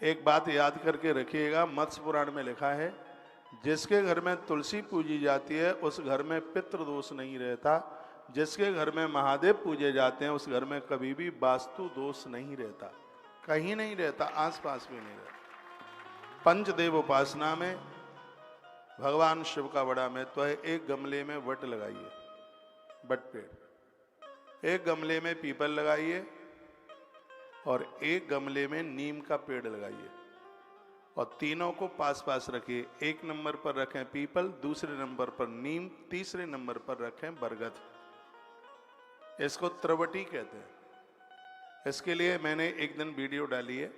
एक बात याद करके रखिएगा, मत्स्य पुराण में लिखा है, जिसके घर में तुलसी पूजी जाती है उस घर में पितृ दोष नहीं रहता। जिसके घर में महादेव पूजे जाते हैं उस घर में कभी भी वास्तु दोष नहीं रहता, कहीं नहीं रहता, आसपास भी नहीं रहता। पंचदेव उपासना में भगवान शिव का बड़ा महत्व है। एक गमले में वट लगाइए, वट पेड़, एक गमले में पीपल लगाइए और एक गमले में नीम का पेड़ लगाइए और तीनों को पास पास रखिए। एक नंबर पर रखें पीपल, दूसरे नंबर पर नीम, तीसरे नंबर पर रखें बरगद। इसको त्रिवटी कहते हैं। इसके लिए मैंने एक दिन वीडियो डाली है।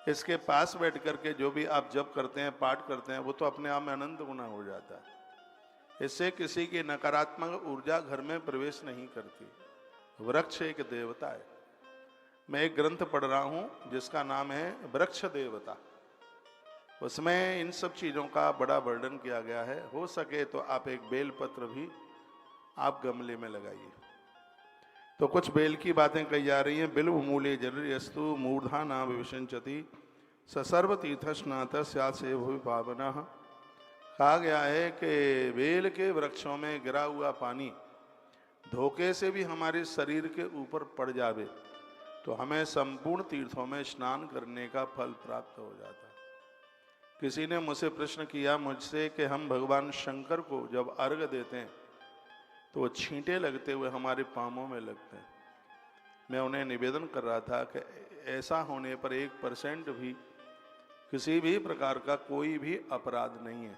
इसके पास बैठ करके जो भी आप जप करते हैं, पाठ करते हैं, वो तो अपने आप में अनंत गुना हो जाता है। इससे किसी की नकारात्मक ऊर्जा घर में प्रवेश नहीं करती। वृक्ष एक देवता है। मैं एक ग्रंथ पढ़ रहा हूं जिसका नाम है वृक्ष देवता। उसमें इन सब चीजों का बड़ा वर्णन किया गया है। हो सके तो आप एक बेलपत्र भी आप गमले में लगाइए। तो कुछ बेल की बातें कही जा रही हैं। बिल्व मूले जलस्तु मूर्धा नाम विशंचति सर्व तीर्थ स्नात से भूमि पावना। कहा गया है कि बेल के वृक्षों में गिरा हुआ पानी धोखे से भी हमारे शरीर के ऊपर पड़ जावे तो हमें संपूर्ण तीर्थों में स्नान करने का फल प्राप्त हो जाता है। किसी ने मुझसे प्रश्न किया मुझसे कि हम भगवान शंकर को जब अर्घ देते हैं तो वो छींटे लगते हुए हमारे पांवों में लगते हैं। मैं उन्हें निवेदन कर रहा था कि ऐसा होने पर 1% भी किसी भी प्रकार का कोई भी अपराध नहीं है।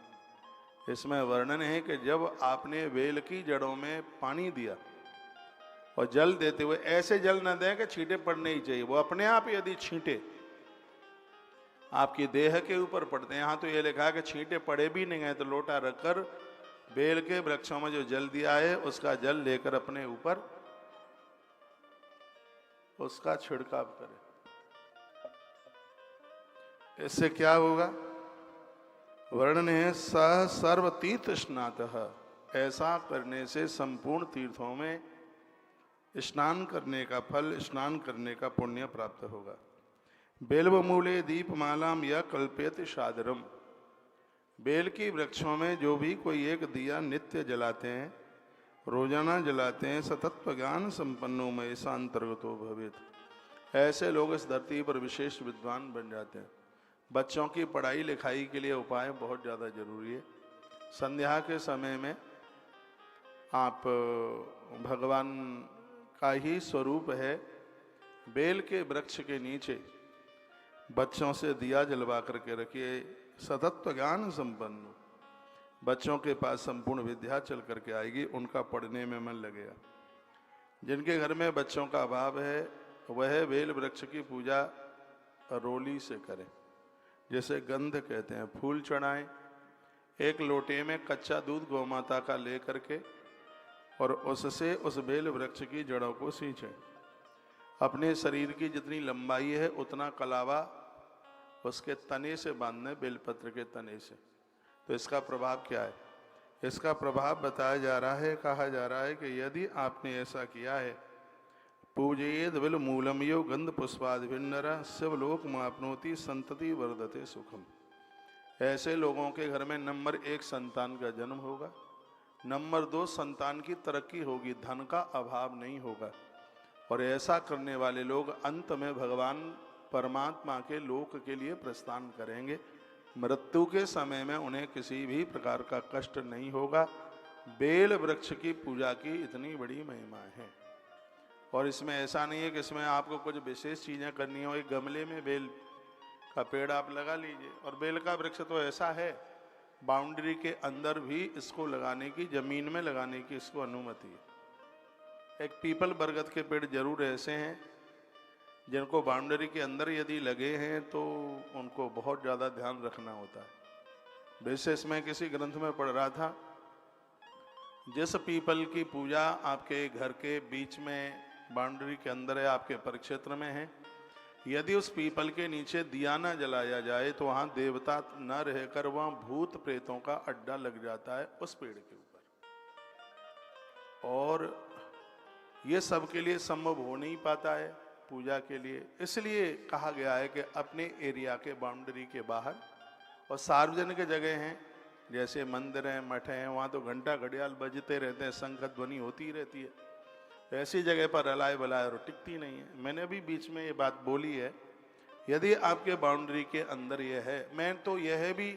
इसमें वर्णन है कि जब आपने बेल की जड़ों में पानी दिया और जल देते हुए ऐसे जल न दें कि छींटे पड़ने ही चाहिए, वो अपने आप यदि छींटे आपकी देह के ऊपर पड़ते हैं। यहाँ तो ये लिखा है कि छींटे पड़े भी नहीं है तो लोटा रखकर बेल के वृक्षों में जो जल दिया है उसका जल लेकर अपने ऊपर उसका छिड़काव करें। इससे क्या होगा? वर्णन है सह सर्व तीर्थ स्नातः। ऐसा करने से संपूर्ण तीर्थों में स्नान करने का फल, स्नान करने का पुण्य प्राप्त होगा। बेल्व मूले दीपमालाम या कल्पेत सादरम। बेल की वृक्षों में जो भी कोई एक दिया नित्य जलाते हैं, रोजाना जलाते हैं, सतत्व ज्ञान संपन्नो में ऐसा अंतर्गतो भवेत। ऐसे लोग इस धरती पर विशेष विद्वान बन जाते हैं। बच्चों की पढ़ाई लिखाई के लिए उपाय बहुत ज़्यादा जरूरी है। संध्या के समय में आप भगवान का ही स्वरूप है, बेल के वृक्ष के नीचे बच्चों से दिया जलवा करके रखिए। सतत्व ज्ञान संपन्न बच्चों के पास संपूर्ण विद्या चल करके आएगी, उनका पढ़ने में मन लगेगा। जिनके घर में बच्चों का अभाव है वह बेल वृक्ष की पूजा रोली से करें, जैसे गंध कहते हैं, फूल चढ़ाएं। एक लोटे में कच्चा दूध गौ माता का ले करके और उससे उस बेल वृक्ष की जड़ों को सींचें। अपने शरीर की जितनी लंबाई है उतना कलावा उसके तने से बांधने, बेलपत्र के तने से। तो इसका प्रभाव क्या है? इसका प्रभाव बताया जा रहा है, कहा जा रहा है कि यदि आपने ऐसा किया है, पूजेद बिल मूलम यो गंध पुष्पाद भिन्नर शिवलोक मापनोति संतति वर्धते सुखम। ऐसे लोगों के घर में नंबर 1 संतान का जन्म होगा, नंबर 2 संतान की तरक्की होगी, धन का अभाव नहीं होगा। और ऐसा करने वाले लोग अंत में भगवान परमात्मा के लोक के लिए प्रस्थान करेंगे। मृत्यु के समय में उन्हें किसी भी प्रकार का कष्ट नहीं होगा। बेल वृक्ष की पूजा की इतनी बड़ी महिमा है। और इसमें ऐसा नहीं है कि इसमें आपको कुछ विशेष चीज़ें करनी हो। एक गमले में बेल का पेड़ आप लगा लीजिए। और बेल का वृक्ष तो ऐसा है, बाउंड्री के अंदर भी इसको लगाने की, जमीन में लगाने की इसको अनुमति है। एक पीपल बरगद के पेड़ जरूर ऐसे हैं जिनको बाउंड्री के अंदर यदि लगे हैं तो उनको बहुत ज़्यादा ध्यान रखना होता है। विशेष मैं किसी ग्रंथ में पढ़ रहा था, जिस पीपल की पूजा आपके घर के बीच में बाउंड्री के अंदर है, आपके परिक्षेत्र में है, यदि उस पीपल के नीचे दिया न जलाया जाए तो वहाँ देवता न रहकर वहाँ भूत प्रेतों का अड्डा लग जाता है उस पेड़ के ऊपर। और ये सबके लिए संभव हो नहीं पाता है। पूजा के लिए। इसलिए कहा गया है कि अपने एरिया के बाउंड्री के बाहर और सार्वजनिक जगह हैं जैसे मंदिर हैं, मठ हैं, वहाँ तो घंटा घड़ियाल बजते रहते हैं, शंख ध्वनि होती ही रहती है। ऐसी जगह पर अलाए बलाए और टिकती नहीं है। मैंने भी बीच में ये बात बोली है, यदि आपके बाउंड्री के अंदर यह है, मैं तो यह भी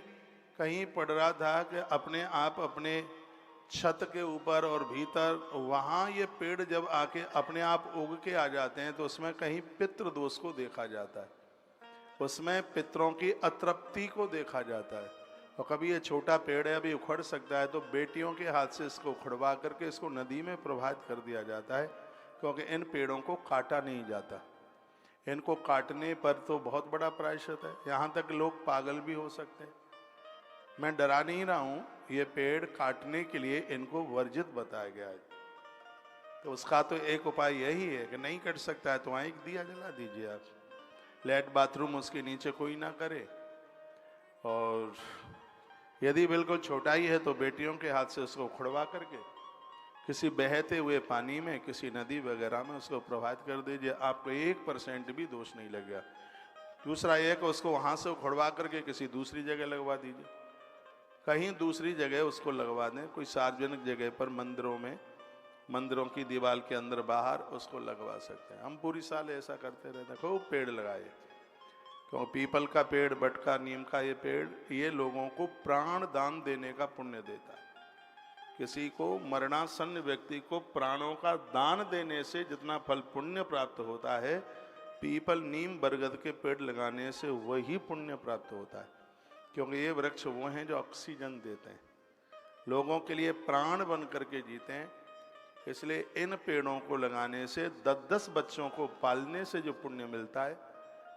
कहीं पढ़ रहा था कि अपने आप अपने छत के ऊपर और भीतर वहाँ ये पेड़ जब आके अपने आप उग के आ जाते हैं तो उसमें कहीं पितृ दोष को देखा जाता है, उसमें पितरों की अतृप्ति को देखा जाता है। और कभी ये छोटा पेड़ है, अभी उखड़ सकता है, तो बेटियों के हाथ से इसको उखड़वा करके इसको नदी में प्रवाहित कर दिया जाता है, क्योंकि इन पेड़ों को काटा नहीं जाता। इनको काटने पर तो बहुत बड़ा प्रायश्चित है, यहाँ तक लोग पागल भी हो सकते हैं। मैं डरा नहीं रहा हूँ, ये पेड़ काटने के लिए इनको वर्जित बताया गया है। तो उसका तो एक उपाय यही है कि नहीं कट सकता है तो वहाँ एक दिया जला दीजिए आप, लेट बाथरूम उसके नीचे कोई ना करे। और यदि बिल्कुल छोटा ही है तो बेटियों के हाथ से उसको उखड़वा करके किसी बहते हुए पानी में, किसी नदी वगैरह में उसको प्रवाहित कर दीजिए, आपको 1% भी दोष नहीं लगेगा। दूसरा यह कि उसको वहाँ से उखड़वा करके किसी दूसरी जगह लगवा दीजिए, कहीं दूसरी जगह उसको लगवा दें, कोई सार्वजनिक जगह पर, मंदिरों में, मंदिरों की दीवार के अंदर बाहर उसको लगवा सकते हैं। हम पूरी साल ऐसा करते रहते हैं, खूब पेड़ लगाए, क्यों पीपल का पेड़, बट का, नीम का ये पेड़, ये लोगों को प्राण दान देने का पुण्य देता है। किसी को, मरणासन्न व्यक्ति को प्राणों का दान देने से जितना फल पुण्य प्राप्त होता है, पीपल, नीम, बरगद के पेड़ लगाने से वही पुण्य प्राप्त होता है। क्योंकि ये वृक्ष वो हैं जो ऑक्सीजन देते हैं, लोगों के लिए प्राण बन करके जीते हैं। इसलिए इन पेड़ों को लगाने से 10-10 बच्चों को पालने से जो पुण्य मिलता है,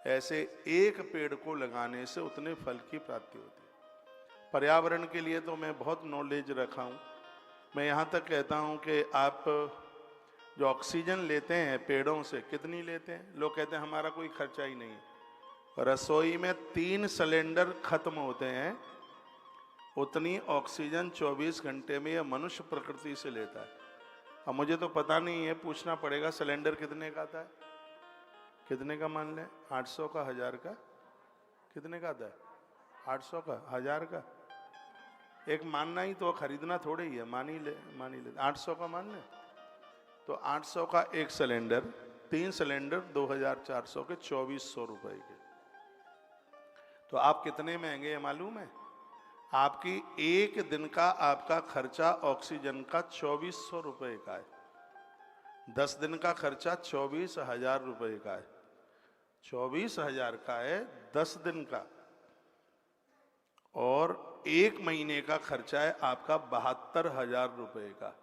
ऐसे एक पेड़ को लगाने से उतने फल की प्राप्ति होती है। पर्यावरण के लिए तो मैं बहुत नॉलेज रखा हूँ। मैं यहाँ तक कहता हूँ कि आप जो ऑक्सीजन लेते हैं पेड़ों से, कितनी लेते हैं? लोग कहते हैं हमारा कोई खर्चा ही नहीं है। रसोई में 3 सिलेंडर खत्म होते हैं, उतनी ऑक्सीजन 24 घंटे में यह मनुष्य प्रकृति से लेता है। अब मुझे तो पता नहीं है, पूछना पड़ेगा सिलेंडर कितने का आता है, कितने का मान लें, 800 का, 1000 का, कितने का आता है? 800 का, 1000 का। एक मानना ही तो खरीदना थोड़े ही है, मान ही ले 800 का मान ले, तो 800 का एक सिलेंडर, 3 सिलेंडर 2400 के, 2400 रुपए के। तो आप कितने महंगे हैं मालूम है? आपकी एक दिन का आपका खर्चा ऑक्सीजन का 2400 रुपए का है। 10 दिन का खर्चा 24,000 रुपए का है। 24,000 का है 10 दिन का, और 1 महीने का खर्चा है आपका 72,000 रुपए का।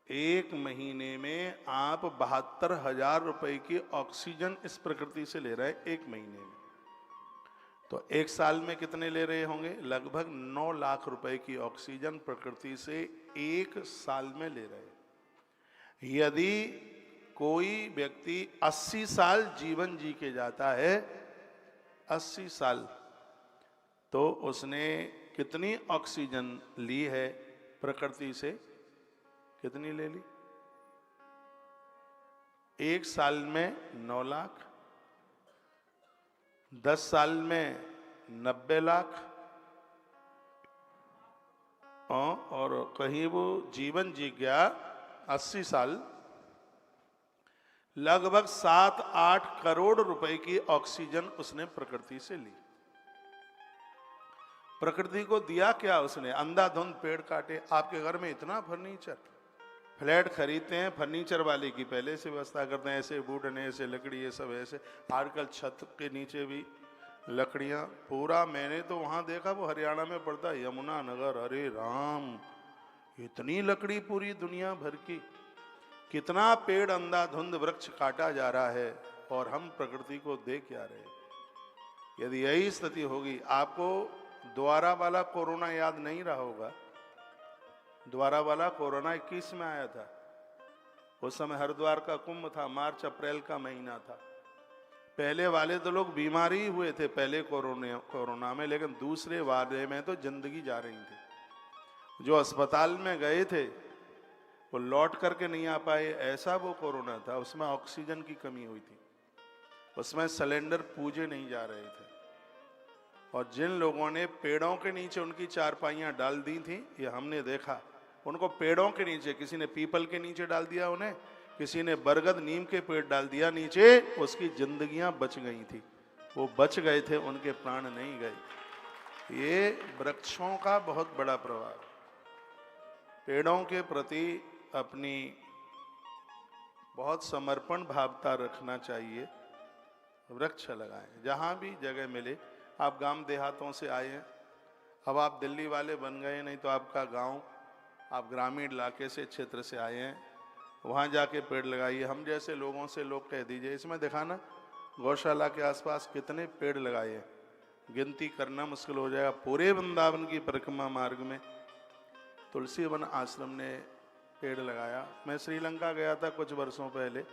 1 महीने में आप 72,000 रुपए की ऑक्सीजन इस प्रकृति से ले रहे हैं, 1 महीने में। तो 1 साल में कितने ले रहे होंगे? लगभग 9 लाख रुपए की ऑक्सीजन प्रकृति से 1 साल में ले रहे हैं। यदि कोई व्यक्ति 80 साल जीवन जी के जाता है, 80 साल, तो उसने कितनी ऑक्सीजन ली है प्रकृति से? कितनी ले ली? 1 साल में 9 लाख, 10 साल में 90 लाख, और कहीं वो जीवन जी गया 80 साल, लगभग 7-8 करोड़ रुपए की ऑक्सीजन उसने प्रकृति से ली। प्रकृति को दिया क्या उसने? अंधाधुंध पेड़ काटे। आपके घर में इतना फर्नीचर, फ्लैट खरीदते हैं, फर्नीचर वाले की पहले से व्यवस्था करते हैं, ऐसे वुडन, ऐसे लकड़ी, ये सब ऐसे। आजकल छत के नीचे भी लकड़ियाँ पूरा, मैंने तो वहाँ देखा, वो हरियाणा में पड़ता है, यमुना नगर, अरे राम, इतनी लकड़ी पूरी दुनिया भर की। कितना पेड़, अंधाधुंध वृक्ष काटा जा रहा है और हम प्रकृति को देख क्या रहे हैं। यदि यही स्थिति होगी, आपको द्वारा वाला कोरोना याद नहीं रहा होगा। द्वारा वाला कोरोना 21 में आया था। उस समय हरिद्वार का कुंभ था, मार्च अप्रैल का महीना था। पहले वाले तो लोग बीमार ही हुए थे पहले कोरोना में, लेकिन दूसरे वाले में तो जिंदगी जा रही थी। जो अस्पताल में गए थे वो लौट करके नहीं आ पाए, ऐसा वो कोरोना था। उसमें ऑक्सीजन की कमी हुई थी। उसमें सिलेंडर पूजे नहीं जा रहे थे। और जिन लोगों ने पेड़ों के नीचे उनकी चारपाइयाँ डाल दी थी, ये हमने देखा, उनको पेड़ों के नीचे, किसी ने पीपल के नीचे डाल दिया उन्हें, किसी ने बरगद नीम के पेड़ डाल दिया नीचे, उसकी जिंदगियां बच गई थी, वो बच गए थे, उनके प्राण नहीं गए। ये वृक्षों का बहुत बड़ा प्रभाव। पेड़ों के प्रति अपनी बहुत समर्पण भावता रखना चाहिए। वृक्ष लगाएं जहां भी जगह मिले। आप गांव देहातों से आए हैं, अब आप दिल्ली वाले बन गए, नहीं तो आपका गांव, आप ग्रामीण इलाके से, क्षेत्र से आए हैं, वहां जाके पेड़ लगाइए। हम जैसे लोगों से लोग कह दीजिए, इसमें दिखाना गौशाला के आसपास कितने पेड़ लगाए हैं, गिनती करना मुश्किल हो जाएगा। पूरे वृंदावन की परिक्रमा मार्ग में तुलसी वन आश्रम ने पेड़ लगाया। मैं श्रीलंका गया था कुछ वर्षों पहले,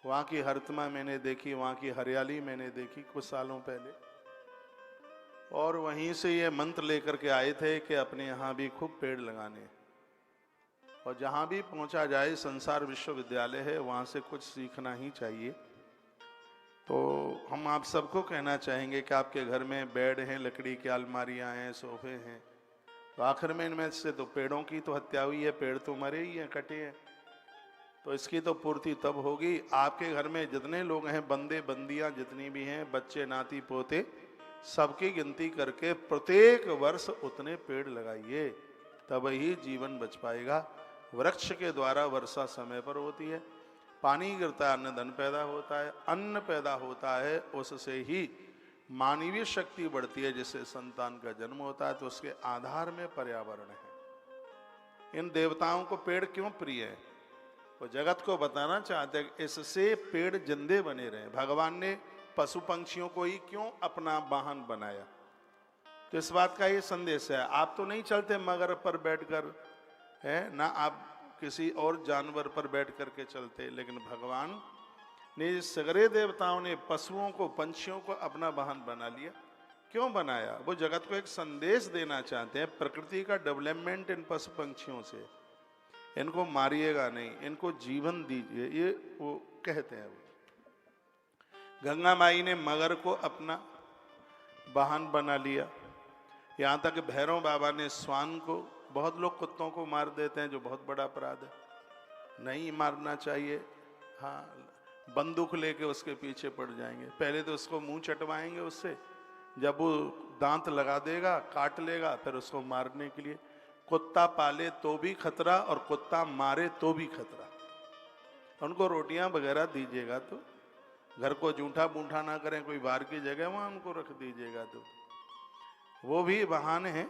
वहाँ की हरितमा मैंने देखी, वहाँ की हरियाली मैंने देखी कुछ सालों पहले, और वहीं से ये मंत्र लेकर के आए थे कि अपने यहाँ भी खूब पेड़ लगाने, और जहाँ भी पहुँचा जाए, संसार विश्वविद्यालय है, वहाँ से कुछ सीखना ही चाहिए। तो हम आप सबको कहना चाहेंगे कि आपके घर में बेड हैं, लकड़ी की अलमारियाँ हैं, सोफे हैं, तो आखिर में इनमें से तो पेड़ों की तो हत्या हुई है, पेड़ तो मरे ही हैं, कटे हैं, तो इसकी तो पूर्ति तब होगी। आपके घर में जितने लोग हैं, बंदे बंदियां जितनी भी हैं, बच्चे नाती पोते, सबकी गिनती करके प्रत्येक वर्ष उतने पेड़ लगाइए, तब ही जीवन बच पाएगा। वृक्ष के द्वारा वर्षा समय पर होती है, पानी गिरता है, अन्न धन पैदा होता है, अन्न पैदा होता है, उससे ही मानवीय शक्ति बढ़ती है, जिससे संतान का जन्म होता है। तो उसके आधार में पर्यावरण है। इन देवताओं को पेड़ क्यों प्रिय है? वो जगत को बताना चाहते हैं इससे पेड़ जिंदे बने रहे। भगवान ने पशु पंछियों को ही क्यों अपना वाहन बनाया? तो इस बात का ये संदेश है। आप तो नहीं चलते मगर पर बैठकर, है ना, आप किसी और जानवर पर बैठ करके चलते, लेकिन भगवान ने, सगरे देवताओं ने पशुओं को, पंछियों को अपना वाहन बना लिया। क्यों बनाया? वो जगत को एक संदेश देना चाहते हैं, प्रकृति का डेवलपमेंट इन पशु पंछियों से, इनको मारिएगा नहीं, इनको जीवन दीजिए, ये वो कहते हैं। गंगा माई ने मगर को अपना वाहन बना लिया, यहाँ तक भैरव बाबा ने श्वान को, बहुत लोग कुत्तों को मार देते हैं, जो बहुत बड़ा अपराध है, नहीं मारना चाहिए। हाँ, बंदूक लेके उसके पीछे पड़ जाएंगे, पहले तो उसको मुंह चटवाएंगे उससे, जब वो दांत लगा देगा, काट लेगा, फिर उसको मारने के लिए। कुत्ता पाले तो भी खतरा, और कुत्ता मारे तो भी खतरा। उनको रोटियां वगैरह दीजिएगा तो घर को जूठा बूठा ना करें, कोई बाहर की जगह वहां उनको रख दीजिएगा तो वो भी वाहन है।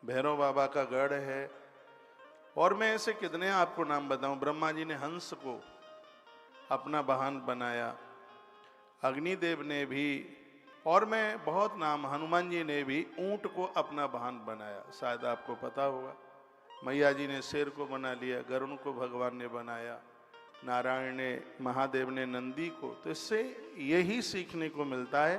भैरव बाबा का गढ़ है, और मैं ऐसे कितने आपको नाम बताऊं। ब्रह्मा जी ने हंस को अपना वाहन बनाया, अग्निदेव ने भी, और मैं बहुत नाम, हनुमान जी ने भी ऊंट को अपना वाहन बनाया, शायद आपको पता होगा। मैया जी ने शेर को बना लिया, गरुड़ को भगवान ने बनाया, नारायण ने, महादेव ने नंदी को। तो इससे यही सीखने को मिलता है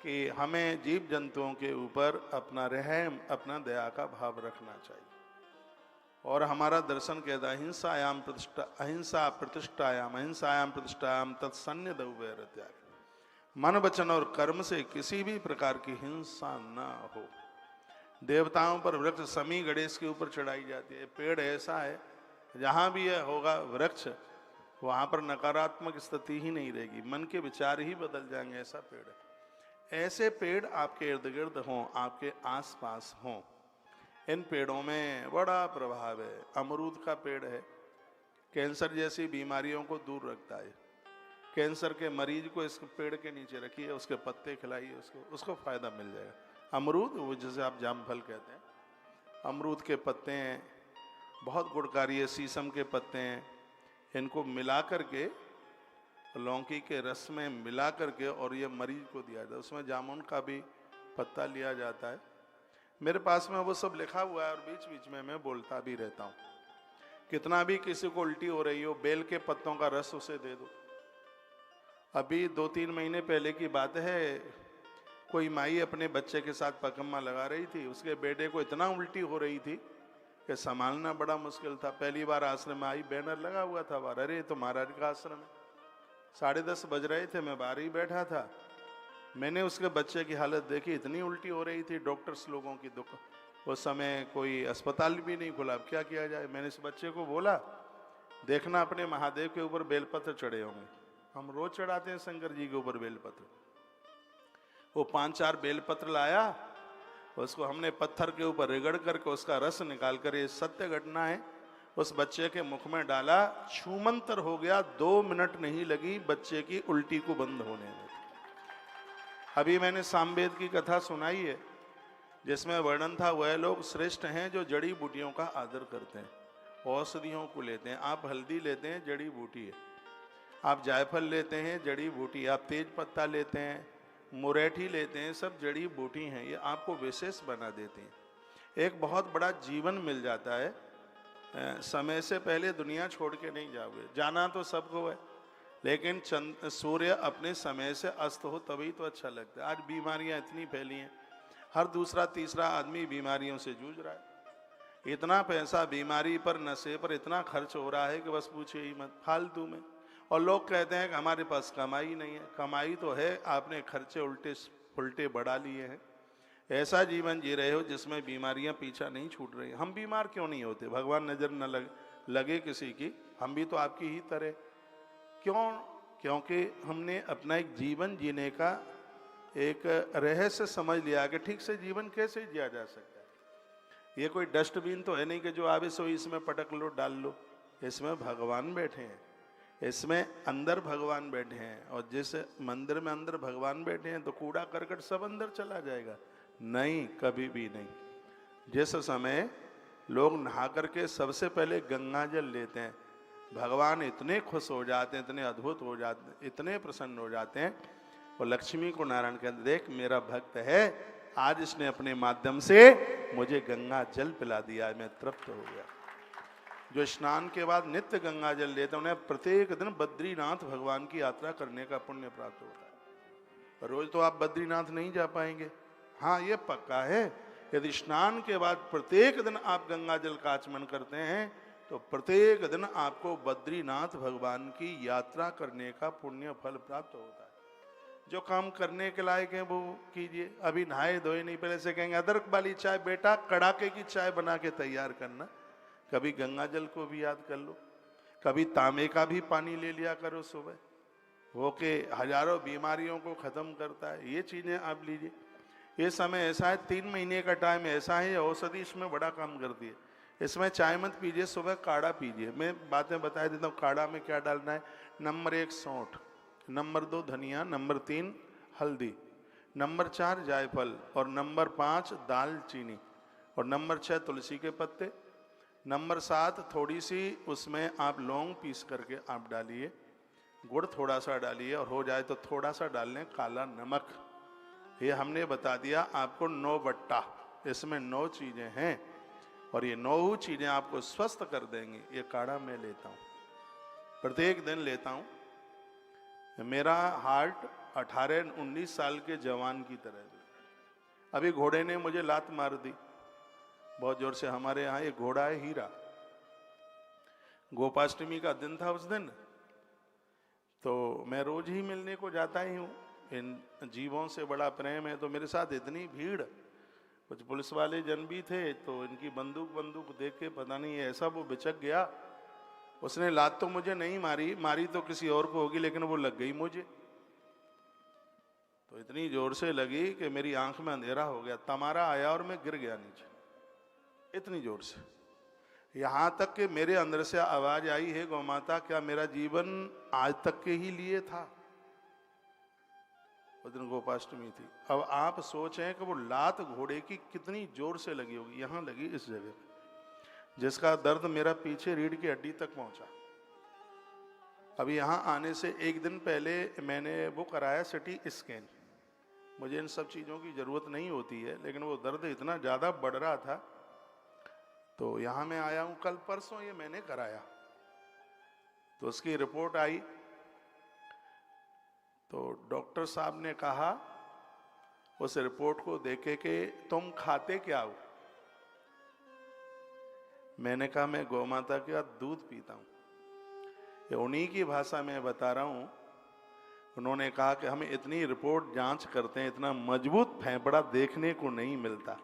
कि हमें जीव जंतुओं के ऊपर अपना रहम, अपना दया का भाव रखना चाहिए। और हमारा दर्शन कहता है, अहिंसायाम प्रतिष्ठा, अहिंसा प्रतिष्ठायाम, अहिंसायाम प्रतिष्ठायाम तत्सन्य दौवैर त्याग। मन वचन और कर्म से किसी भी प्रकार की हिंसा ना हो। देवताओं पर वृक्ष, शमी गणेश के ऊपर चढ़ाई जाती है। पेड़ ऐसा है, जहां भी यह होगा वृक्ष, वहां पर नकारात्मक स्थिति ही नहीं रहेगी, मन के विचार ही बदल जाएंगे। ऐसा पेड़ है। ऐसे पेड़ आपके इर्द गिर्द हों, आपके आसपास हों। इन पेड़ों में बड़ा प्रभाव है। अमरूद का पेड़ है, कैंसर जैसी बीमारियों को दूर रखता है। कैंसर के मरीज को इस पेड़ के नीचे रखिए, उसके पत्ते खिलाइए, उसको फायदा मिल जाएगा। अमरूद, वो जिसे आप जामफल कहते हैं, अमरूद के पत्ते हैं, बहुत गुणकारी है। शीशम के पत्ते हैं, इनको मिला करके, लौकी के रस में मिला करके, और ये मरीज को दिया जाता है। उसमें जामुन का भी पत्ता लिया जाता है। मेरे पास में वो सब लिखा हुआ है, और बीच बीच में मैं बोलता भी रहता हूँ। कितना भी किसी को उल्टी हो रही हो, बेल के पत्तों का रस उसे दे दो। अभी 2-3 महीने पहले की बात है, कोई माई अपने बच्चे के साथ पकम्मा लगा रही थी। उसके बेटे को इतना उल्टी हो रही थी कि संभालना बड़ा मुश्किल था। पहली बार आश्रम में आई, बैनर लगा हुआ था बाहर, अरे तो महाराज का आश्रम है। 10:30 बज रहे थे, मैं बाहर ही बैठा था। मैंने उसके बच्चे की हालत देखी, इतनी उल्टी हो रही थी, डॉक्टर्स लोगों की दुख, उस समय कोई अस्पताल भी नहीं खुला, अब क्या किया जाए। मैंने इस बच्चे को बोला, देखना अपने महादेव के ऊपर बेलपत्र चढ़े होंगे, हम रोज चढ़ाते हैं शंकर जी के ऊपर बेलपत्र। वो 5-4 बेलपत्र लाया, उसको हमने पत्थर के ऊपर रगड़ करके उसका रस निकाल कर, ये सत्य घटना है, उस बच्चे के मुख में डाला, छूमंतर हो गया, 2 मिनट नहीं लगी बच्चे की उल्टी को बंद होने में। अभी मैंने सामवेद की कथा सुनाई है, जिसमें वर्णन था वह लोग श्रेष्ठ हैं जो जड़ी बूटियों का आदर करते हैं, औषधियों को लेते हैं। आप हल्दी लेते हैं, जड़ी बूटी है, आप जायफल लेते हैं, जड़ी बूटी, आप तेज पत्ता लेते हैं, मुरैठी लेते हैं, सब जड़ी बूटी हैं, ये आपको विशेष बना देती हैं। एक बहुत बड़ा जीवन मिल जाता है, समय से पहले दुनिया छोड़ के नहीं जाओगे, जाना तो सबको है, लेकिन सूर्य अपने समय से अस्त हो तभी तो अच्छा लगता है। आज बीमारियां इतनी फैली हैं, हर दूसरा तीसरा आदमी बीमारियों से जूझ रहा है, इतना पैसा बीमारी पर, नशे पर इतना खर्च हो रहा है कि बस पूछिए ही मत, फालतू में। और लोग कहते हैं कि हमारे पास कमाई नहीं है, कमाई तो है, आपने खर्चे उल्टे उल्टे बढ़ा लिए हैं। ऐसा जीवन जी रहे हो जिसमें बीमारियां पीछा नहीं छूट रही। हम बीमार क्यों नहीं होते? भगवान नजर न लगे किसी की, हम भी तो आपकी ही तरह। क्यों? क्योंकि हमने अपना एक जीवन जीने का एक रहस्य समझ लिया कि ठीक से जीवन कैसे जिया जा सकता है। ये कोई डस्टबिन तो है नहीं कि जो आवे सो इसमें पटक लो, डाल लो। इसमें भगवान बैठे हैं, इसमें अंदर भगवान बैठे हैं, और जिस मंदिर में अंदर भगवान बैठे हैं तो कूड़ा करकट सब अंदर चला जाएगा? नहीं, कभी भी नहीं। जिस समय लोग नहा करके सबसे पहले गंगा जल लेते हैं, भगवान इतने खुश हो जाते हैं, इतने अद्भुत हो जाते हैं, इतने प्रसन्न हो जाते हैं। वो लक्ष्मी को नारायण कहते, देख मेरा भक्त है, आज इसने अपने माध्यम से मुझे गंगा जल पिला दिया, मैं तृप्त हो गया। जो स्नान के बाद नित्य गंगा जल लेते हैं, उन्हें प्रत्येक दिन बद्रीनाथ भगवान की यात्रा करने का पुण्य प्राप्त होता है। रोज तो आप बद्रीनाथ नहीं जा पाएंगे, हाँ ये पक्का है, यदि स्नान के बाद प्रत्येक दिन आप गंगा जल का आचमन करते हैं तो प्रत्येक दिन आपको बद्रीनाथ भगवान की यात्रा करने का पुण्य फल प्राप्त होता है। जो काम करने के लायक है वो कीजिए। अभी नहाए धोए नहीं, पहले से कहेंगे अदरक वाली चाय बेटा, कड़ाके की चाय बना के तैयार करना। कभी गंगा जल को भी याद कर लो, कभी तांबे का भी पानी ले लिया करो सुबह, वो के हजारों बीमारियों को खत्म करता है। ये चीजें आप लीजिए। ये समय ऐसा है, 3 महीने का टाइम ऐसा है, औषधि इसमें बड़ा काम करती है। इसमें चाय मत पीजिए, सुबह काढ़ा पीजिए। मैं बातें बता देता हूँ, काढ़ा में क्या डालना है। नंबर 1 सौंठ, नंबर 2 धनिया, नंबर 3 हल्दी, नंबर 4 जायफल, और नंबर 5 दालचीनी, और नंबर 6 तुलसी के पत्ते, नंबर 7 थोड़ी सी उसमें आप लौंग पीस करके आप डालिए, गुड़ थोड़ा सा डालिए, और हो जाए तो थोड़ा सा डाल लें काला नमक। ये हमने बता दिया आपको 9 बट्टा, इसमें 9 चीजें हैं, और ये 9 चीजें आपको स्वस्थ कर देंगी। ये काढ़ा मैं लेता हूँ, प्रत्येक दिन लेता हूँ। मेरा हार्ट 18-19 साल के जवान की तरह है। अभी घोड़े ने मुझे लात मार दी बहुत जोर से। हमारे यहाँ एक घोड़ा है हीरा, गोपाष्टमी का दिन था उस दिन, तो मैं रोज ही मिलने को जाता ही हूँ। इन जीवों से बड़ा प्रेम है, तो मेरे साथ इतनी भीड़, कुछ पुलिस वाले जन भी थे, तो इनकी बंदूक देख के पता नहीं ऐसा वो बिचक गया। उसने लात तो मुझे नहीं मारी, मारी तो किसी और को होगी, लेकिन वो लग गई मुझे। तो इतनी जोर से लगी कि मेरी आंख में अंधेरा हो गया, तमारा आया और मैं गिर गया नीचे, इतनी जोर से। यहां तक कि मेरे अंदर से आवाज आई, है गौ माता, क्या मेरा जीवन आज तक के ही लिए था? उस दिन गोपाष्टमी थी। अब आप सोचें कि वो लात घोड़े की कितनी जोर से लगी होगी। यहां लगी इस जगह पे, जिसका दर्द मेरा पीछे रीढ़ की हड्डी तक पहुंचा। अभी यहां आने से एक दिन पहले मैंने वो कराया सिटी स्कैन। मुझे इन सब चीजों की जरूरत नहीं होती है, लेकिन वो दर्द इतना ज्यादा बढ़ रहा था, तो यहां मैं आया हूं। कल परसों ये मैंने कराया, तो उसकी रिपोर्ट आई, तो डॉक्टर साहब ने कहा उस रिपोर्ट को देखे कि तुम खाते क्या हो? मैंने कहा मैं गौ माता का दूध पीता हूं। ये उन्हीं की भाषा में बता रहा हूं उन्होंने कहा कि हम इतनी रिपोर्ट जांच करते हैं, इतना मजबूत फेफड़ा देखने को नहीं मिलता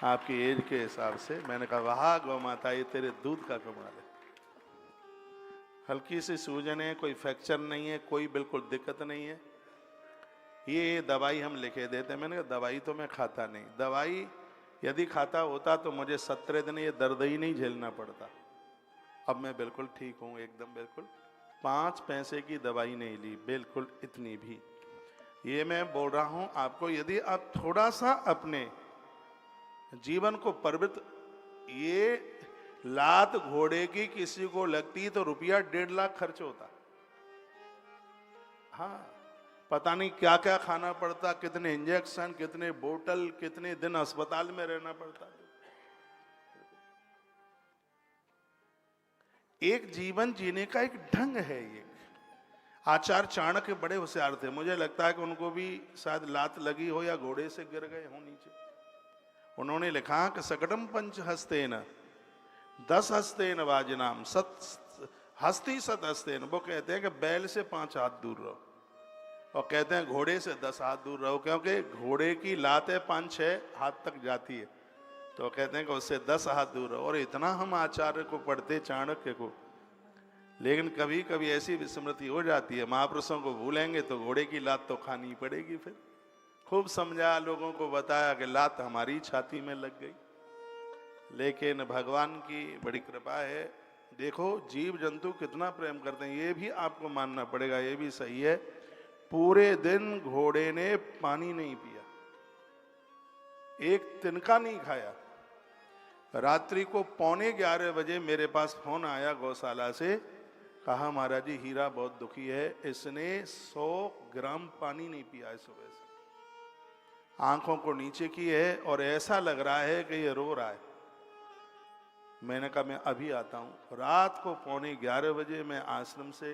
आपकी एज के हिसाब से। मैंने कहा वाह गौ माता, ये तेरे दूध का कमाल है। हल्की सी सूजन है, कोई फ्रैक्चर नहीं है, कोई बिल्कुल दिक्कत नहीं है। ये दवाई हम लिखे देते हैं। मैंने कहा दवाई तो मैं खाता नहीं, दवाई यदि खाता होता तो मुझे 17 दिन ये दर्द ही नहीं झेलना पड़ता। अब मैं बिल्कुल ठीक हूँ, एकदम बिल्कुल 5 पैसे की दवाई नहीं ली, बिल्कुल इतनी भी। ये मैं बोल रहा हूँ आपको, यदि आप थोड़ा सा अपने जीवन को प्रवृत्त, ये लात घोड़े की किसी को लगती तो रुपया 1.5 लाख खर्च होता। हाँ, पता नहीं क्या क्या खाना पड़ता, कितने इंजेक्शन, कितने बोतल, कितने दिन अस्पताल में रहना पड़ता। एक जीवन जीने का एक ढंग है। ये आचार्य चाणक्य बड़े होशियार थे। मुझे लगता है कि उनको भी शायद लात लगी हो या घोड़े से गिर गए हो नीचे। उन्होंने लिखा कि सकटम पंच हस्तेन 10 हस्तेन वाजनाम हस्ती 7 हस्तेन। वो कहते हैं कि बैल से 5 हाथ दूर रहो, और कहते हैं घोड़े से 10 हाथ दूर रहो, क्योंकि घोड़े की लात है 5-6 हाथ तक जाती है, तो कहते हैं कि उससे 10 हाथ दूर रहो। और इतना हम आचार्य को पढ़ते, चाणक्य को, लेकिन कभी कभी ऐसी विस्मृति हो जाती है, महापुरुषों को भूलेंगे तो घोड़े की लात तो खानी पड़ेगी। फिर खूब समझा, लोगों को बताया कि लात हमारी छाती में लग गई, लेकिन भगवान की बड़ी कृपा है। देखो जीव जंतु कितना प्रेम करते हैं, ये भी आपको मानना पड़ेगा, ये भी सही है। पूरे दिन घोड़े ने पानी नहीं पिया, एक तिनका नहीं खाया। रात्रि को 11:45 बजे मेरे पास फोन आया गौशाला से, कहा महाराज जी हीरा बहुत दुखी है, इसने 100 ग्राम पानी नहीं पिया है सुबह से, आंखों को नीचे की है और ऐसा लग रहा है कि ये रो रहा है। मैंने कहा मैं अभी आता हूँ। रात को 11:45 बजे मैं आश्रम से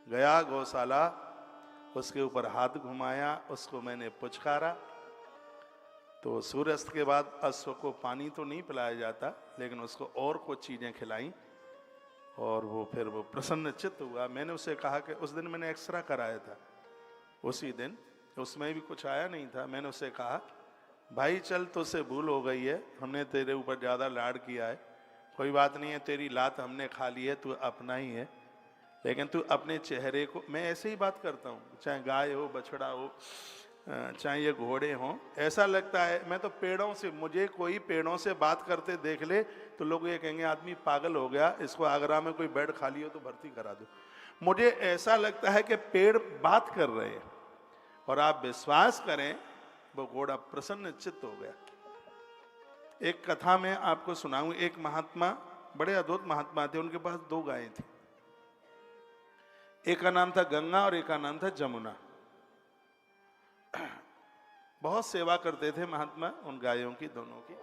गया गौशाला, उसके ऊपर हाथ घुमाया, उसको मैंने पुचकारा। तो सूर्यास्त के बाद अश्व को पानी तो नहीं पिलाया जाता, लेकिन उसको और कुछ चीज़ें खिलाई, और वो फिर वो प्रसन्न चित्त हुआ। मैंने उसे कहा कि उस दिन मैंने एक्सरा कराया था, उसी दिन, उसमें भी कुछ आया नहीं था। मैंने उससे कहा भाई चल, तुझसे भूल हो गई है, हमने तेरे ऊपर ज़्यादा लाड किया है, कोई बात नहीं है, तेरी लात हमने खा ली है, तू अपना ही है, लेकिन तू अपने चेहरे को, मैं ऐसे ही बात करता हूँ, चाहे गाय हो, बछड़ा हो, चाहे ये घोड़े हों, ऐसा लगता है। मैं तो पेड़ों से, मुझे कोई पेड़ों से बात करते देख ले तो लोग ये कहेंगे आदमी पागल हो गया, इसको आगरा में कोई बेड खाली हो तो भर्ती करा दो। मुझे ऐसा लगता है कि पेड़ बात कर रहे हैं, और आप विश्वास करें वो घोड़ा प्रसन्न चित्त हो गया। एक कथा मैं आपको सुनाऊं। एक महात्मा, बड़े अद्भुत महात्मा थे, उनके पास 2 गायें थी, एक का नाम था गंगा और एक का नाम था जमुना। बहुत सेवा करते थे महात्मा उन गायों की, दोनों की।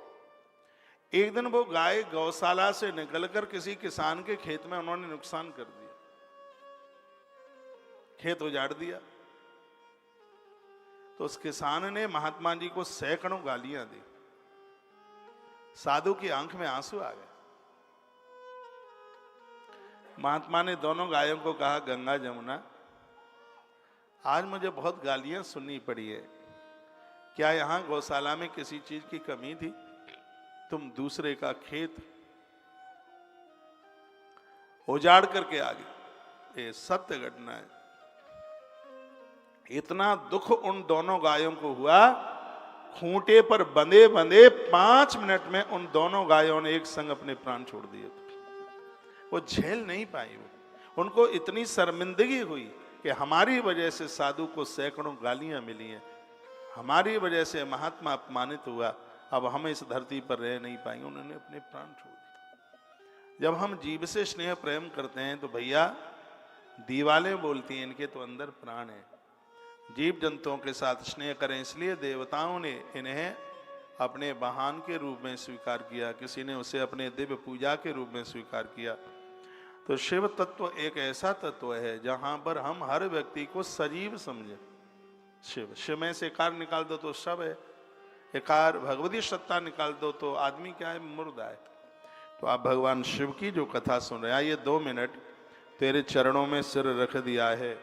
एक दिन वो गाय गौशाला से निकलकर किसी किसान के खेत में उन्होंने नुकसान कर दिया, खेत उजाड़ दिया। तो उस किसान ने महात्मा जी को सैकड़ों गालियां दी। साधु की आंख में आंसू आ गए। महात्मा ने दोनों गायों को कहा, गंगा जमुना, आज मुझे बहुत गालियां सुननी पड़ी है, क्या यहां गौशाला में किसी चीज की कमी थी? तुम दूसरे का खेत उजाड़ करके आ गए, ये सत्य घटना है। इतना दुख उन दोनों गायों को हुआ, खूंटे पर बंधे बंधे 5 मिनट में उन दोनों गायों ने एक संग अपने प्राण छोड़ दिए। वो झेल नहीं पाई, उनको इतनी शर्मिंदगी हुई कि हमारी वजह से साधु को सैकड़ों गालियां मिली हैं, हमारी वजह से महात्मा अपमानित हुआ, अब हम इस धरती पर रह नहीं पाएंगे, उन्होंने अपने प्राण छोड़ दिए। जब हम जीव से स्नेह प्रेम करते हैं तो भैया दीवालें बोलती हैं इनके तो अंदर प्राण है। जीव जंतुओं के साथ स्नेह करें, इसलिए देवताओं ने इन्हें अपने वाहन के रूप में स्वीकार किया, किसी ने उसे अपने दिव्य पूजा के रूप में स्वीकार किया। तो शिव तत्व एक ऐसा तत्व है जहां पर हम हर व्यक्ति को सजीव समझें। शिव में से कार निकाल दो तो शव है, एकार भगवती सत्ता निकाल दो तो आदमी क्या है, मुर्दा है। तो आप भगवान शिव की जो कथा सुन रहे हैं, ये 2 मिनट तेरे चरणों में सिर रख दिया है,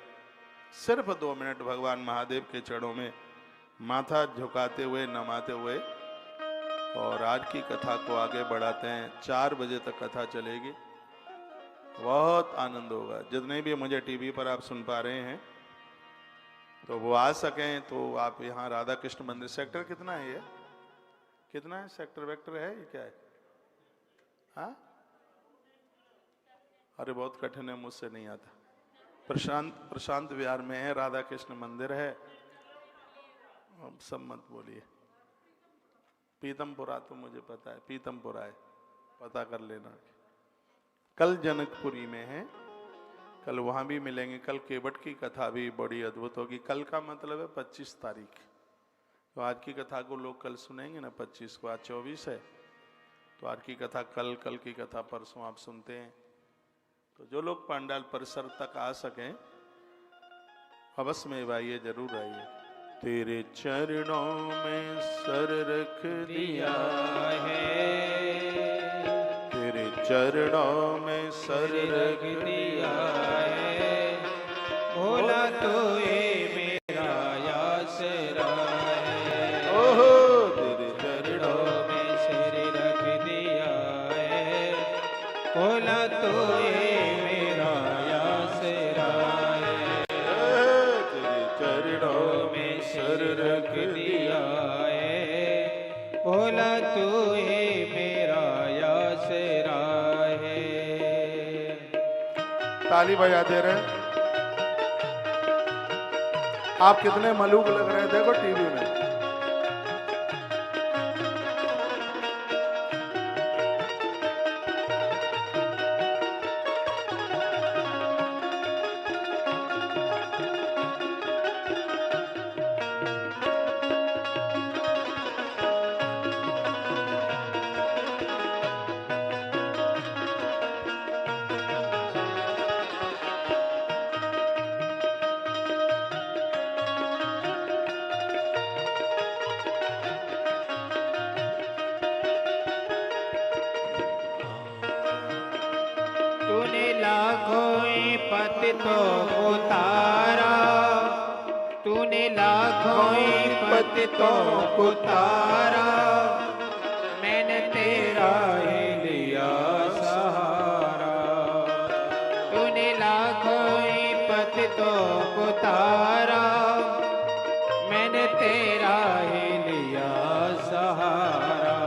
सिर्फ 2 मिनट भगवान महादेव के चरणों में माथा झुकाते हुए, नमाते हुए और आज की कथा को आगे बढ़ाते हैं। 4 बजे तक कथा चलेगी, बहुत आनंद होगा। जितने भी मुझे टीवी पर आप सुन पा रहे हैं तो वो आ सकें तो आप यहाँ राधा कृष्ण मंदिर, सेक्टर कितना है ये, कितना है सेक्टर वेक्टर है ये क्या है? हाँ, अरे बहुत कठिन है, मुझसे नहीं आता। प्रशांत विहार में है, राधा कृष्ण मंदिर है। अब सब मत बोलिए। पीतमपुरा तो मुझे पता है, पीतमपुरा है, पता कर लेना। कल जनकपुरी में है, कल वहां भी मिलेंगे। कल केवट की कथा भी बड़ी अद्भुत होगी। कल का मतलब है 25 तारीख। तो आज की कथा को लोग कल सुनेंगे ना 25 को, आज 24 है, तो आज की कथा कल, कल की कथा परसों आप सुनते हैं। तो जो लोग पंडाल परिसर तक आ सकें अवश्य में आइए, जरूर आइए। तेरे चरणों में सर रख दिया है, तेरे चरणों में सर रख दिया है, भोला तो ये मेरा आसरा है। ओहो तेरे चरणों में सिर रख दिया है, भोला तो ये मेरा आसरा है। तेरे चरणों में सर रख दिया है, भोला तो ये मेरा आसरा है। ताली बजाते रहे। आप कितने मलूक लग रहे हैं देखो टीवी में। तूने लाखों पतितों को तारा, तूने लाखों पतितों को तारा, मैंने तेरा ही लिया सहारा। तूने लाखों पतितों को तारा, मैंने तेरा ही लिया सहारा।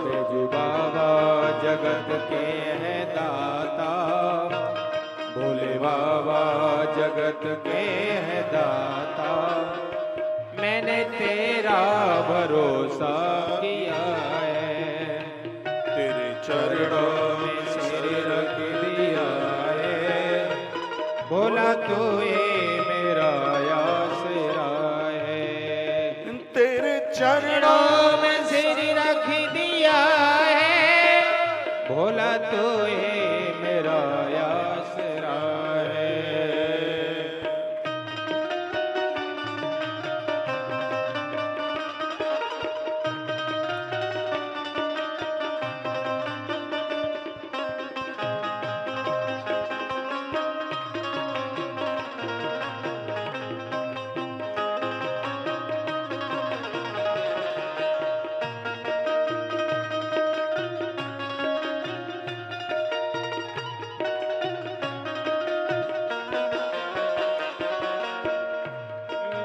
बैजू बाबा जगत के है दाता, भोले बाबा जगत के है दाता, मैंने तेरा भरोसा किया है। तेरे चरणों में सिर रख दिया है, भोला तो ये मेरा आसरा है। तेरे चरणों में सिर रख दिया है, भोला तो ये मेरा आसरा है।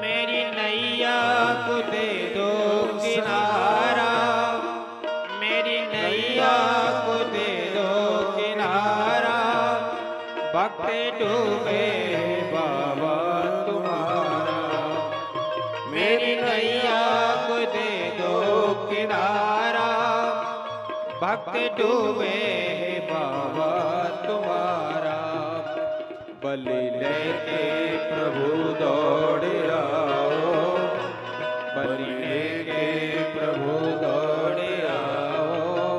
मेरी नैया को दे दो किनारा, मेरी नैया को दे दो किनारा, भक्त डूबे बाबा तुम्हारा। मेरी नैया को दे दो किनारा, भक्त डूबे बाबा तुम्हारा। बलि लेके प्रभु दौड़ आओ, बलि लेके प्रभु दौड़ आओ,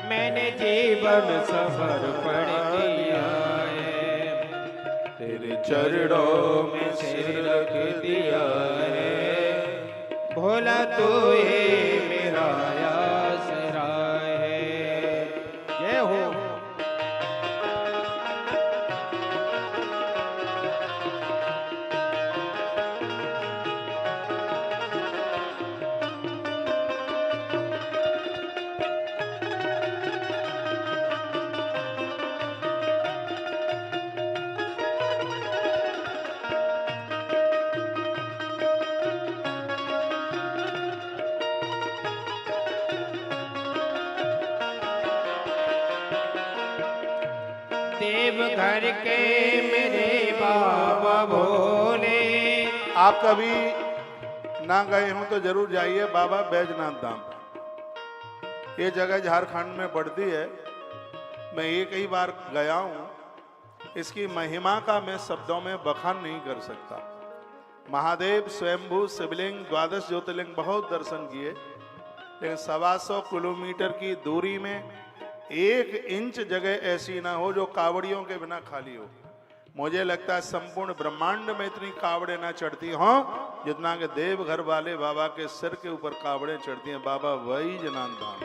मैंने जीवन समर्पण किया है। तेरे चरणों में सिर रख दिया है, भोला तो ये मेरा आसरा है। जय हो। देवघर के मेरे बाबा भोले। आप कभी ना गए हो तो जरूर जाइए बाबा बैजनाथ धाम। ये जगह झारखंड में पड़ती है। मैं ये कई बार गया हूँ। इसकी महिमा का मैं शब्दों में बखान नहीं कर सकता। महादेव स्वयंभू शिवलिंग 12 ज्योतिर्लिंग बहुत दर्शन किए, लेकिन 125 किलोमीटर की दूरी में 1 इंच जगह ऐसी ना हो जो कावड़ियों के बिना खाली हो। मुझे लगता है संपूर्ण ब्रह्मांड में इतनी कावड़े ना चढ़ती हों जितना कि देवघर वाले बाबा के सिर के ऊपर कावड़े चढ़ती हैं। बाबा बैजनाथ धाम।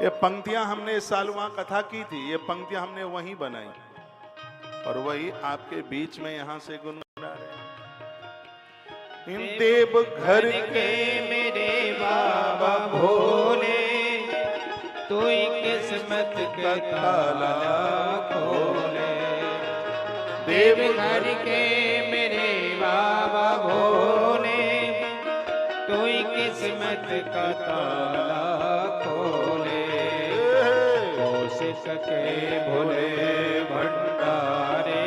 ये पंक्तियां हमने इस साल वहां कथा की थी। ये पंक्तियां हमने वहीं बनाई और वही आपके बीच में यहां से गुनगुना रहे। देवघर के मेरे बाबा भोले, तू किस्मत का ताला खोले। देवघर के मेरे बाबा भोले, तू किस्मत का ताला खोले। कौशिक के भोले भंडारे,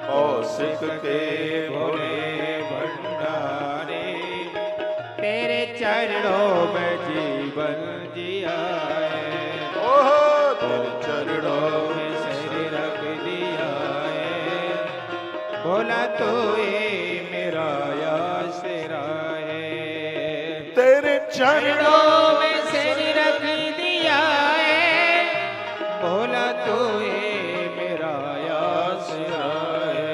कौशिक के भोले भंडारे, तेरे चरणों में जीवन जिया है। ओहो तेरे चरणों में सिर रख दिया है। बोला तो ये मेरा आसरा है। तेरे चरणों में सिर रख दिया है। बोला तो ये मेरा आसरा है।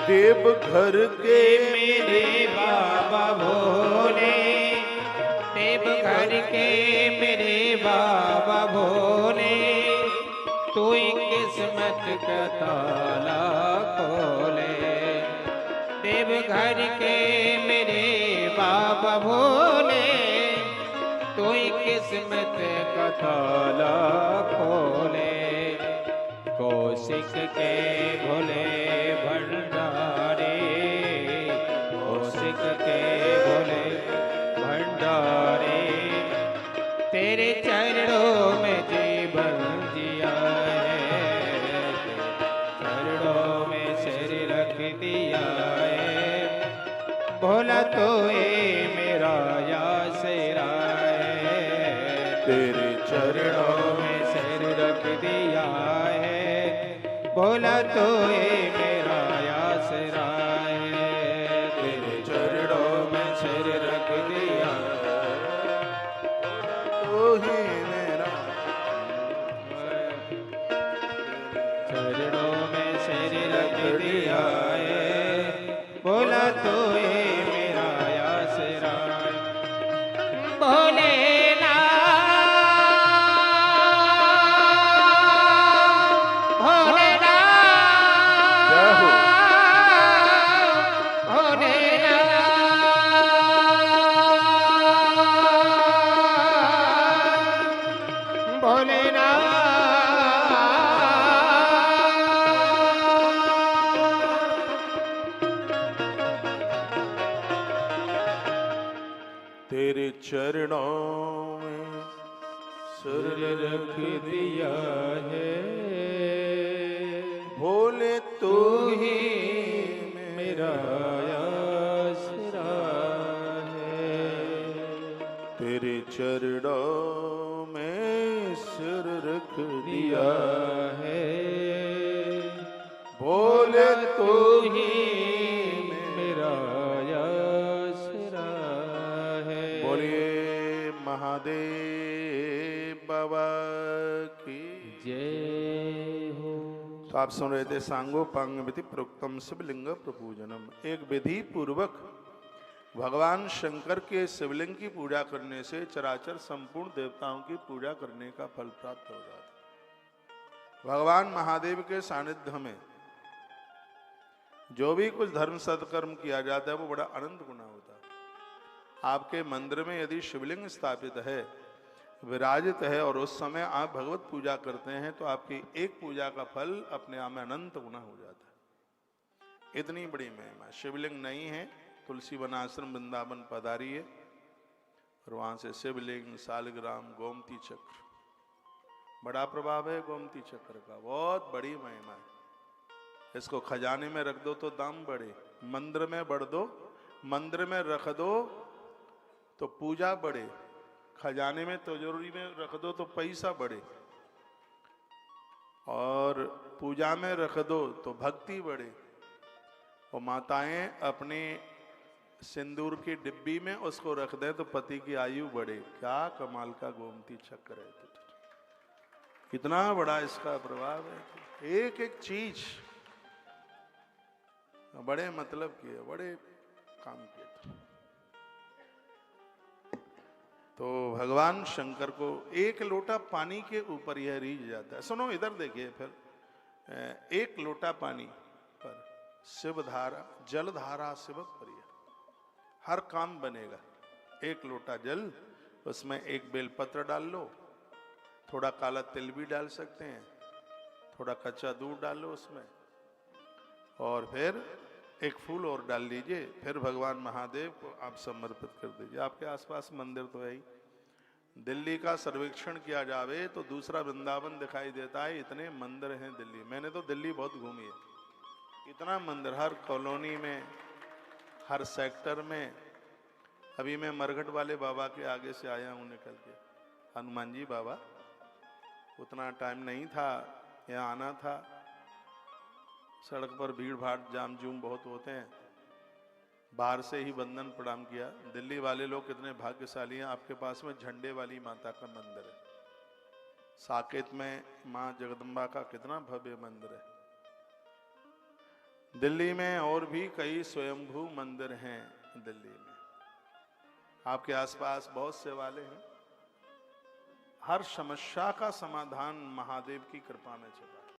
देवघर के मेरे बाबा भोले, देवघर के मेरे बाबा भोले, तू किस्मत का ताला खोले। देवघर के मेरे बाबा भोले, तू किस्मत का ताला खोले। कौशिक के भोले भंडारे, कौशिक के भोले भंडारे, तेरे चरणों में जीवन जिया है। चरणों में सिर रख दिया है। भोला तो ये मेरा आसरा है। तेरे चरणों में सिर रख दिया है। बोला तो ये मेरा आसरा है। तेरे चरणों में सिर रख दिया तो ही मेरा। चरणों में सिर रख दिया है। बोला तो ये मेरा आसरा है। भोले तेरे चरणों में सिर रख दिया है। भोले तू ही मेरा आसरा है। तेरे चरणों में सिर रख दिया है। भोले तू ही मेरा आसरा है। बोलिए महादेव बाबा की जय हो। तो आप सुन रहे थे सांगोपांग विधि प्रोक्तम शिवलिंग प्रपूजनम। एक विधि पूर्वक भगवान शंकर के शिवलिंग की पूजा करने से चराचर संपूर्ण देवताओं की पूजा करने का फल प्राप्त हो जाता है। भगवान महादेव के सानिध्य में जो भी कुछ धर्म सत्कर्म किया जाता है वो बड़ा अनंत गुना होता है। आपके मंदिर में यदि शिवलिंग स्थापित है, विराजित है, और उस समय आप भगवत पूजा करते हैं तो आपकी एक पूजा का फल अपने आप में अनंत गुना हो जाता है। इतनी बड़ी महिमा। शिवलिंग नहीं है, तुलसी वनाश्रम वृंदावन पधारिए और वहां से शिवलिंग, सालग्राम, गोमती चक्र, बड़ा प्रभाव है गोमती चक्र का, बहुत बड़ी महिमा है। इसको खजाने में रख दो तो दाम बढ़े, मंदिर में बढ़ दो, मंदिर में रख दो तो पूजा बढ़े, खजाने में तिजोरी में रख दो तो पैसा बढ़े, और पूजा में रख दो तो भक्ति बढ़े। और माताएं अपने सिंदूर की डिब्बी में उसको रख दें तो पति की आयु बढ़े। क्या कमाल का गोमती चक्र है, कितना बड़ा इसका प्रभाव है। एक एक चीज बड़े मतलब की है, बड़े काम किए। तो भगवान शंकर को एक लोटा पानी के ऊपर यह रीझ जाता है। सुनो इधर देखिए, फिर एक लोटा पानी पर शिव धारा, जल धारा शिव प्रिय, हर काम बनेगा। एक लोटा जल, उसमें एक बेलपत्र डाल लो, थोड़ा काला तिल भी डाल सकते हैं, थोड़ा कच्चा दूध डाल लो उसमें, और फिर एक फूल और डाल लीजिए, फिर भगवान महादेव को आप समर्पित कर दीजिए। आपके आसपास मंदिर तो है ही। दिल्ली का सर्वेक्षण किया जावे तो दूसरा वृंदावन दिखाई देता है, इतने मंदिर हैं दिल्ली। मैंने तो दिल्ली बहुत घूमी है, इतना मंदिर, हर कॉलोनी में, हर सेक्टर में। अभी मैं मरघट वाले बाबा के आगे से आया हूँ निकल के, हनुमान जी बाबा, उतना टाइम नहीं था, यहाँ आना था। सड़क पर भीड़ भाड़ जाम जूम बहुत होते हैं, बाहर से ही वंदन प्रणाम किया। दिल्ली वाले लोग कितने भाग्यशाली हैं, आपके पास में झंडे वाली माता का मंदिर है। साकेत में माँ जगदम्बा का कितना भव्य मंदिर है। दिल्ली में और भी कई स्वयंभू मंदिर हैं दिल्ली में। आपके आसपास बहुत से वाले हैं। हर समस्या का समाधान महादेव की कृपा में छिपा है।